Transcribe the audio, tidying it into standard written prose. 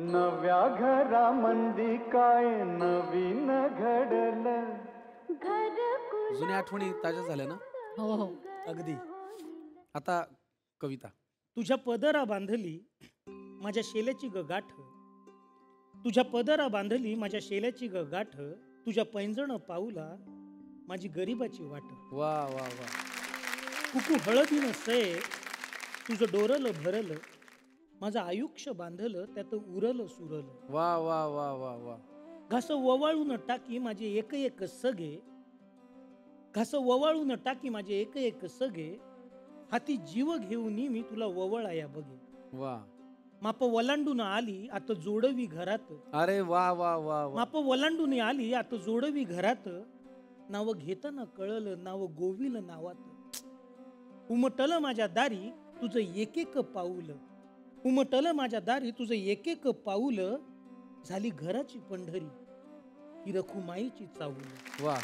नव्या घरामंदी काय नवीन घडलं, जुन्या आठवणी ताज्या झाल्या ना? हो हो अगदी. आता कविता. तुझ्या पदरा बांधली माझ्या शेल्याची ग गाठ, तुझ्या पदरा बांधली माझ्या शेल्याची ग गाठ, तुझ्या पैंजण पाऊला माझी गरिबाची वाट. वा वा वा. कुकू हळदीनं सये तुझं डोरलं भरलं, माझं आयुष्य बांधलं त्यात उरलं सुरलं. वा वा वा वा वा. घास ववाळून टाकी माझे एक एक सगे, घास ववाळून टाकी माझे एक एक सगे, हाती जीव घेऊन मी तुला ववळाया बघे. वा. माप वलांडून आली आता जोडवी घरात. अरे वा वा वा. माप वलांडून आली आता जोडवी घरात, नाव घेताना कळलं नाव गोविल नावात. उमटलं माझ्या दारी तुझं एक एक पाऊल, उमटलं माझ्या दारी तुझं एक एक पाऊल, झाली घराची पंढरी ही रखुमाईची चाऊल. वा.